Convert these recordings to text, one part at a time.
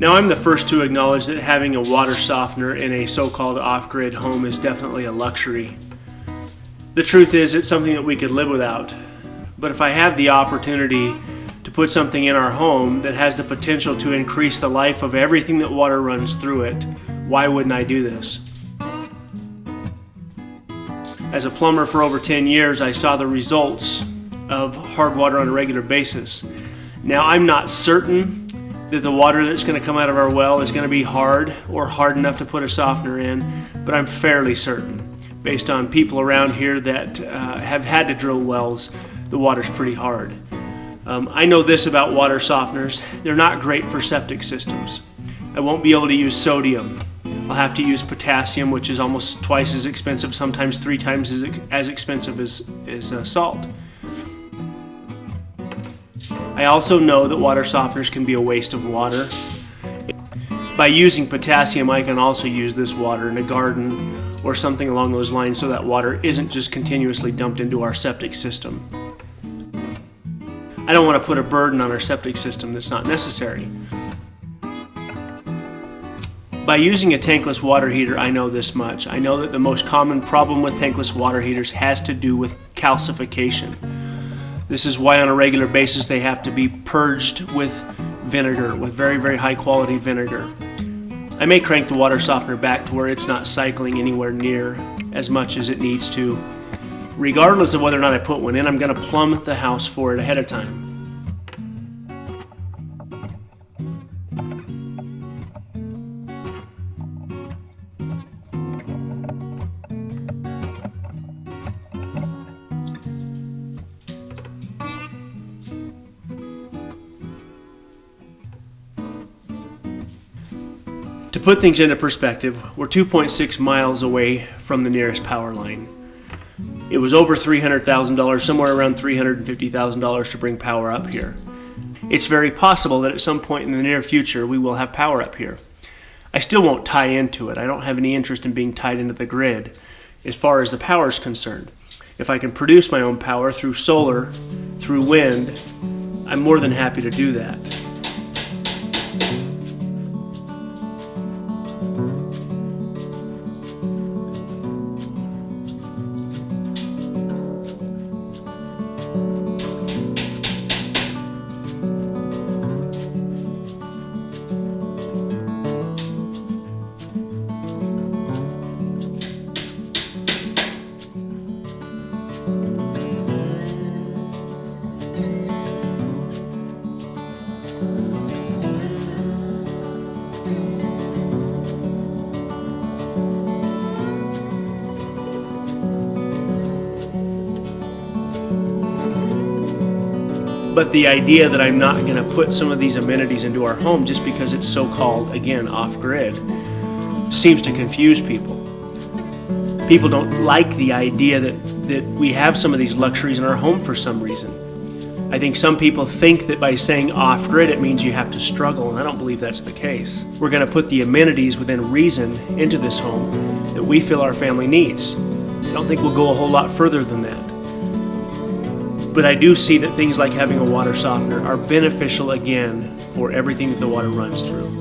Now, I'm the first to acknowledge that having a water softener in a so-called off-grid home is definitely a luxury. The truth is, it's something that we could live without. But if I have the opportunity to put something in our home that has the potential to increase the life of everything that water runs through it, why wouldn't I do this? As a plumber for over 10 years, I saw the results of hard water on a regular basis. Now, I'm not certain that the water that's going to come out of our well is going to be hard or hard enough to put a softener in, but I'm fairly certain, based on people around here that have had to drill wells, the water's pretty hard. I know this about water softeners: they're not great for septic systems. I won't be able to use sodium. I'll have to use potassium, which is almost twice as expensive, sometimes 3 times as expensive as salt. I also know that water softeners can be a waste of water. By using potassium, I can also use this water in a garden or something along those lines, so that water isn't just continuously dumped into our septic system. I don't want to put a burden on our septic system that's not necessary. By using a tankless water heater, I know this much. I know that the most common problem with tankless water heaters has to do with calcification. This is why on a regular basis they have to be purged with vinegar, with very, very high quality vinegar. I may crank the water softener back to where it's not cycling anywhere near as much as it needs to. Regardless of whether or not I put one in, I'm going to plumb the house for it ahead of time. To put things into perspective, we're 2.6 miles away from the nearest power line. It was over $300,000, somewhere around $350,000 to bring power up here. It's very possible that at some point in the near future we will have power up here. I still won't tie into it. I don't have any interest in being tied into the grid as far as the power is concerned. If I can produce my own power through solar, through wind, I'm more than happy to do that. But the idea that I'm not going to put some of these amenities into our home just because it's so-called, again, off-grid, seems to confuse people. People don't like the idea that we have some of these luxuries in our home for some reason. I think some people think that by saying off-grid it means you have to struggle, and I don't believe that's the case. We're going to put the amenities within reason into this home that we feel our family needs. I don't think we'll go a whole lot further than that. But I do see that things like having a water softener are beneficial, again, for everything that the water runs through.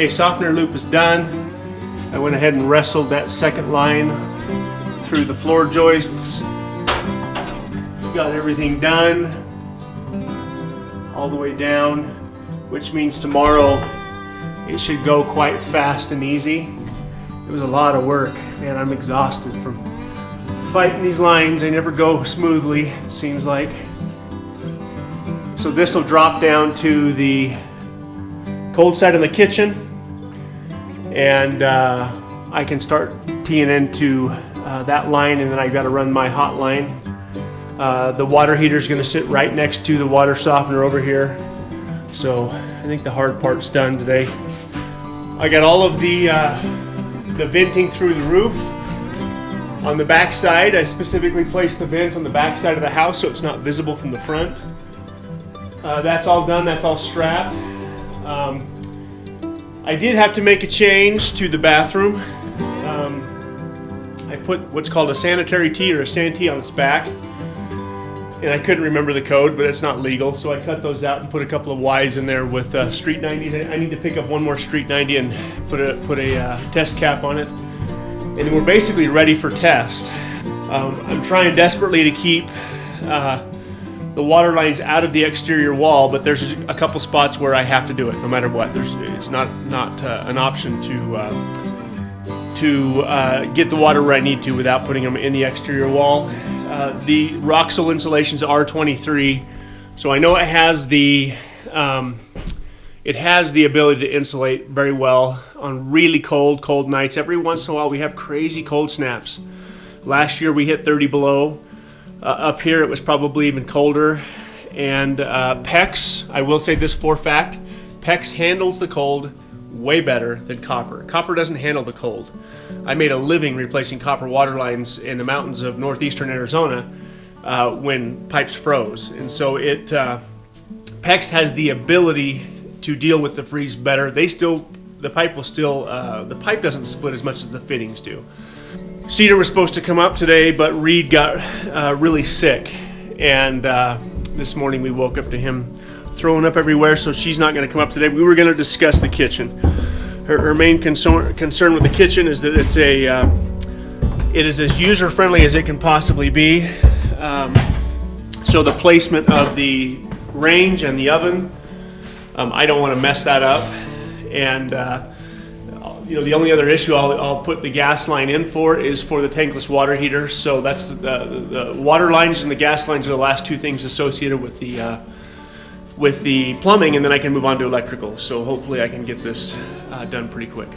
Okay, softener loop is done. I went ahead and wrestled that second line through the floor joists. Got everything done all the way down, which means tomorrow it should go quite fast and easy. It was a lot of work. Man, I'm exhausted from fighting these lines. They never go smoothly, it seems like. So this will drop down to the cold side of the kitchen, and I can start teeing into that line, and then I've got to run my hot line. The water heater is going to sit right next to the water softener over here. So I think the hard part's done today. I got all of the venting through the roof. On the back side, I specifically placed the vents on the back side of the house so it's not visible from the front. That's all done, that's all strapped. I did have to make a change to the bathroom. I put what's called a sanitary tee or a santee on its back, and I couldn't remember the code, but it's not legal, so I cut those out and put a couple of Y's in there with Street 90s. I need to pick up one more Street 90 and put a test cap on it, and we're basically ready for test. I'm trying desperately to keep the water lines out of the exterior wall, but there's a couple spots where I have to do it no matter what. It's not an option to get the water where I need to without putting them in the exterior wall. The Roxol insulation's R23, so I know it has the ability to insulate very well on really cold nights. Every once in a while we have crazy cold snaps. Last year we hit 30 below. Up here it was probably even colder. And PEX, I will say this for a fact, PEX handles the cold way better than copper. Copper doesn't handle the cold. I made a living replacing copper water lines in the mountains of northeastern Arizona when pipes froze. And so PEX has the ability to deal with the freeze better. The pipe doesn't split as much as the fittings do. Cedar was supposed to come up today, but Reed got really sick, and this morning we woke up to him throwing up everywhere, so she's not going to come up today. We were going to discuss the kitchen. Her main concern with the kitchen is that it is as user-friendly as it can possibly be. So the placement of the range and the oven, I don't want to mess that up, and the only other issue I'll put the gas line in for is for the tankless water heater. So that's the water lines and the gas lines are the last two things associated with the plumbing, and then I can move on to electrical. So hopefully I can get this done pretty quick.